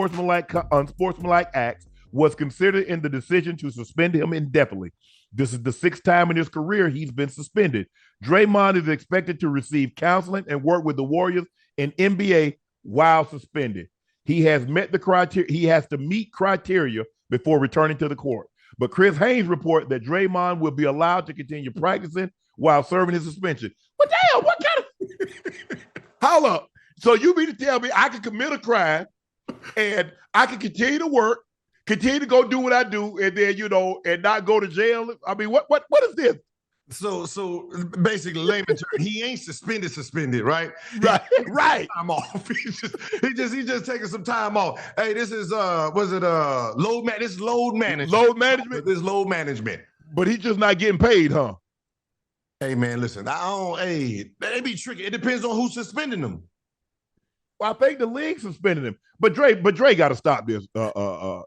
unsportsmanlike acts was considered in the decision to suspend him indefinitely. This is the sixth time in his career he's been suspended. Draymond is expected to receive counseling and work with the Warriors and NBA while suspended. He has met the criteria. He has to meet criteria before returning to the court. But Chris Haynes reported that Draymond will be allowed to continue practicing while serving his suspension. Well, damn, what kind of hold up? So you mean to tell me I can commit a crime and I can continue to work, continue to go do what I do, and then and not go to jail? I mean, what is this? So basically, layman term, he ain't suspended, right? Right. Time off. He just taking some time off. Hey, this is load management. This is load management. Load management. This is load management. But he's just not getting paid, huh? Hey man, listen. They be tricky. It depends on who's suspending them. Well, I think the league suspended him. But Dre got to stop this.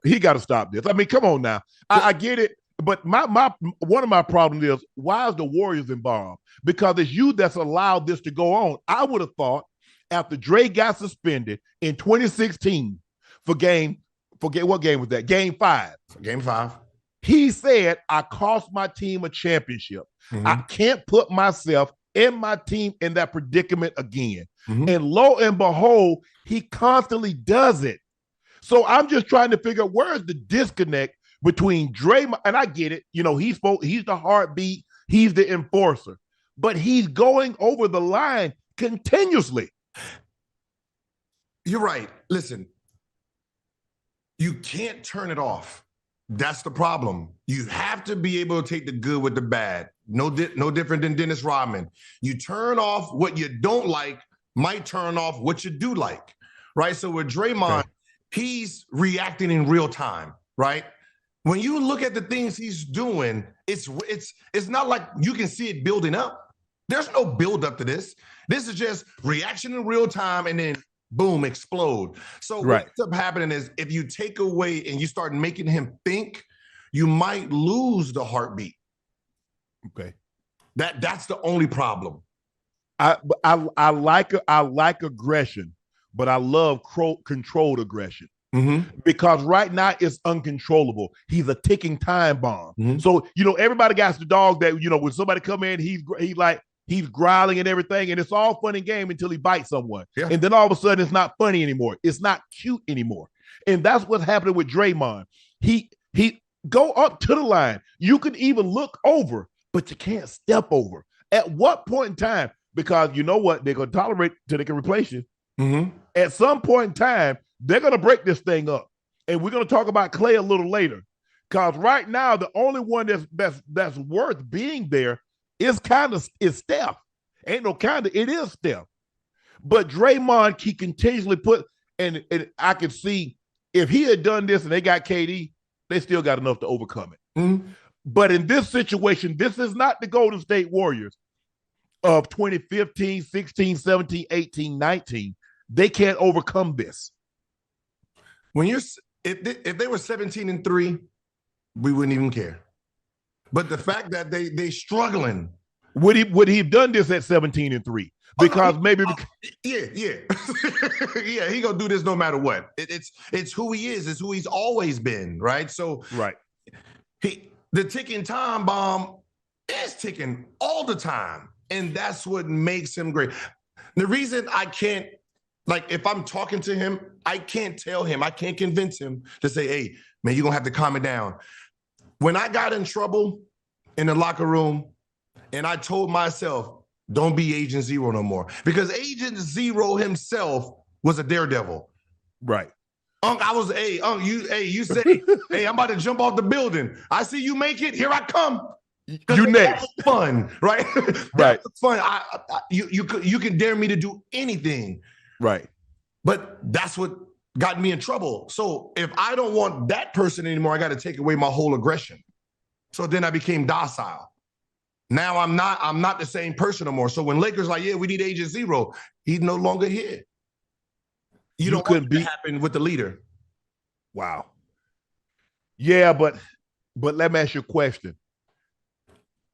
He got to stop this. I mean, come on now. I get it. But one of my problems is, why is the Warriors involved? Because it's you that's allowed this to go on. I would have thought after Dre got suspended in 2016 forget what game was that? Game 5. Game 5. He said, I cost my team a championship. Mm-hmm. I can't put myself and my team in that predicament again. Mm-hmm. And lo and behold, he constantly does it. So I'm just trying to figure out where's the disconnect between Draymond, and I get it, he's the heartbeat, he's the enforcer, but he's going over the line continuously. You're right. Listen, you can't turn it off. That's the problem. You have to be able to take the good with the bad. No different than Dennis Rodman. You turn off what you don't like, might turn off what you do like, right? So with Draymond, he's reacting in real time, right? When you look at the things he's doing, it's not like you can see it building up. There's no build up to this. This is just reaction in real time and then boom, explode. So what ends up happening is if you take away and you start making him think, you might lose the heartbeat. Okay. That's the only problem. I like aggression, but I love controlled aggression. Mm-hmm. Because right now it's uncontrollable. He's a ticking time bomb. Mm-hmm. So everybody got the dog that when somebody come in, he's growling and everything, and it's all fun and game until he bites someone, and then all of a sudden it's not funny anymore. It's not cute anymore, and that's what's happening with Draymond. He go up to the line. You can even look over, but you can't step over. At what point in time? Because you know what, they're gonna tolerate till they can replace you. Mm-hmm. At some point in time, they're going to break this thing up. And we're going to talk about Clay a little later. Because right now, the only one that's worth being there is Steph. Ain't no it is Steph. But Draymond, he continuously and I could see if he had done this and they got KD, they still got enough to overcome it. Mm-hmm. But in this situation, this is not the Golden State Warriors of 2015, 16, 17, 18, 19. They can't overcome this. If they were 17-3, we wouldn't even care. But the fact that they struggling, would he have done this at 17-3? Because yeah, he gonna do this no matter what. It's who he is. It's who he's always been, right? So the ticking time bomb is ticking all the time, and that's what makes him great. The reason I can't. Like, if I'm talking to him, I can't tell him, I can't convince him to say, hey, man, you're going to have to calm it down. When I got in trouble in the locker room and I told myself, don't be Agent Zero no more, because Agent Zero himself was a daredevil. Right. You said, hey, I'm about to jump off the building. I see you make it. Here I come. You next. Fun, right? Right. Fun. You can dare me to do anything. Right. But that's what got me in trouble. So if I don't want that person anymore, I got to take away my whole aggression. So then I became docile. Now I'm not the same person no more. So when Lakers like, yeah, we need Agent Zero, he's no longer here. You don't want it to happen with the leader. Wow. Yeah, but let me ask you a question.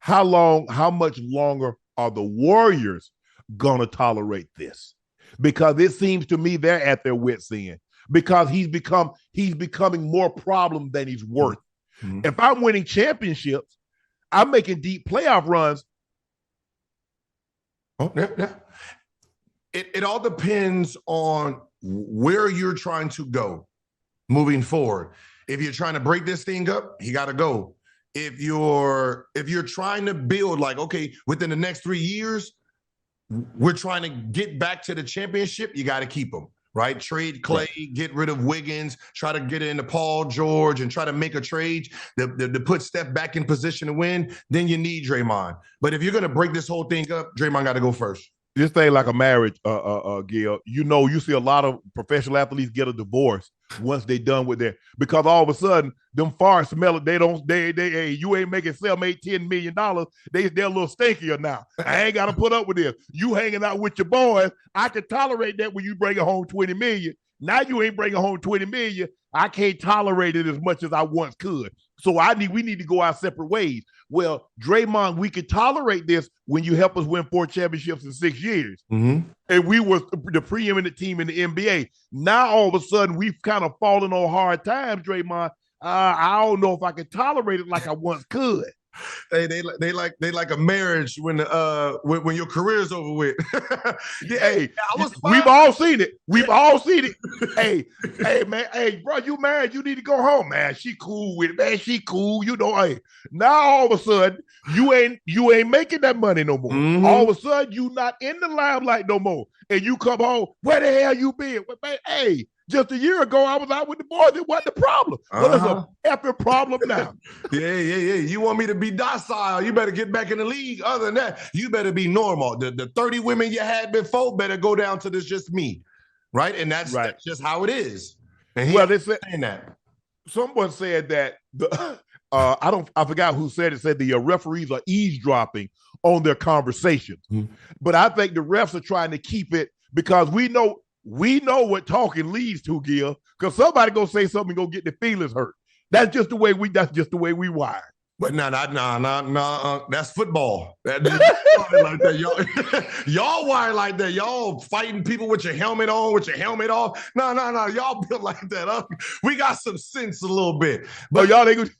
How much longer are the Warriors gonna tolerate this? Because it seems to me they're at their wits' end. because he's becoming more problem than he's worth. Mm-hmm. If I'm winning championships, I'm making deep playoff runs. Oh, yeah. It all depends on where you're trying to go moving forward. If you're trying to break this thing up, he got to go. If you're trying to build like, okay, within the next 3 years, we're trying to get back to the championship, you got to keep him, right? Trade Clay, get rid of Wiggins, try to get into Paul George and try to make a trade to put Steph back in position to win, then you need Draymond. But if you're going to break this whole thing up, Draymond got to go first. This thing like a marriage, Gil. You see a lot of professional athletes get a divorce once they done with that, because all of a sudden them farts smell it. Hey, you ain't making $7, $8, $10 million. They're a little stinkier now. I ain't got to put up with this. You hanging out with your boys. I can tolerate that when you bring home $20 million. Now you ain't bringing home $20 million. I can't tolerate it as much as I once could. So we need to go our separate ways. Well, Draymond, we could tolerate this when you help us win 4 championships in 6 years. Mm-hmm. And we were the preeminent team in the NBA. Now, all of a sudden, we've kind of fallen on hard times, Draymond. I don't know if I can tolerate it like I once could. Hey, they like a marriage when your career's over with. Yeah, hey, we've all seen it. We've all seen it. Hey, man, hey, bro, you married? You need to go home, man. She cool with it, man. She cool, Hey, now all of a sudden you ain't making that money no more. Mm-hmm. All of a sudden you not in the limelight no more, and you come home. Where the hell you been? Well, man, hey. Just a year ago, I was out with the boys. It wasn't the problem. But it's a effing problem now. Yeah. You want me to be docile? You better get back in the league. Other than that, you better be normal. The 30 women you had before better go down to this just me, right? And that's just how it is. And they said that. Someone said that I forgot who said it. Said the referees are eavesdropping on their conversations, but I think the refs are trying to keep it because we know what talking leads to, Gil, because somebody gonna say something and go get their feelings hurt. That's just the way we wired. But no, that's football. Like that. Y'all wired like that. Y'all fighting people with your helmet on, with your helmet off. No. Y'all built like that. We got some sense a little bit. But y'all ain't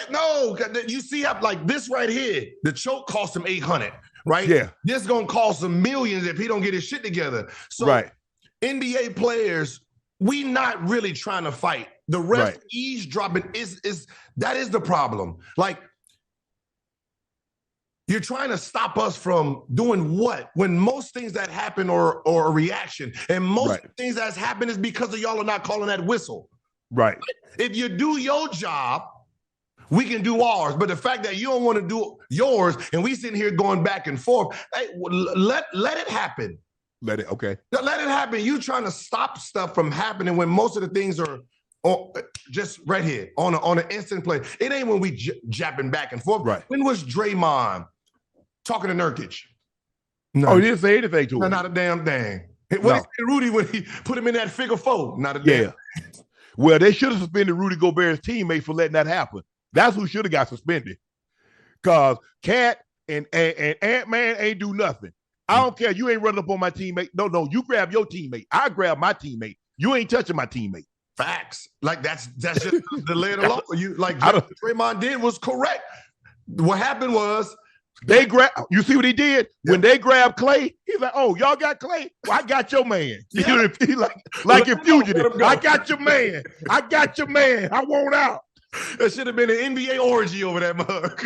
no, you see how like this right here, the choke cost him $800, right? Yeah. This gonna cost him millions if he don't get his shit together. So right. NBA players, we not really trying to fight. The ref eavesdropping is the problem. Like, you're trying to stop us from doing what? When most things that happen are a reaction. And most things that's happened is because of y'all are not calling that whistle. Right. If you do your job, we can do ours. But the fact that you don't want to do yours and we sitting here going back and forth, hey, let it happen. Let it happen. You trying to stop stuff from happening when most of the things are just right here on an instant play. It ain't when we japping back and forth. Right. When was Draymond talking to Nurkic? No, he didn't say anything to him. Not a damn thing. What did Rudy when he put him in that figure four? Not a damn. Well, they should have suspended Rudy Gobert's teammate for letting that happen. That's who should have got suspended. Because Cat and Ant-Man ain't do nothing. I don't care. You ain't running up on my teammate. No, you grab your teammate. I grab my teammate. You ain't touching my teammate. Facts. Like that's just the lay of the law. You like Draymond did was correct. What happened was they grab. You see what he did when they grabbed Clay? He's like, "Oh, y'all got Clay? Well, I got your man." Yeah. He like in Fugitive. I got your man. I got your man. I want out. That should have been an NBA orgy over that mug.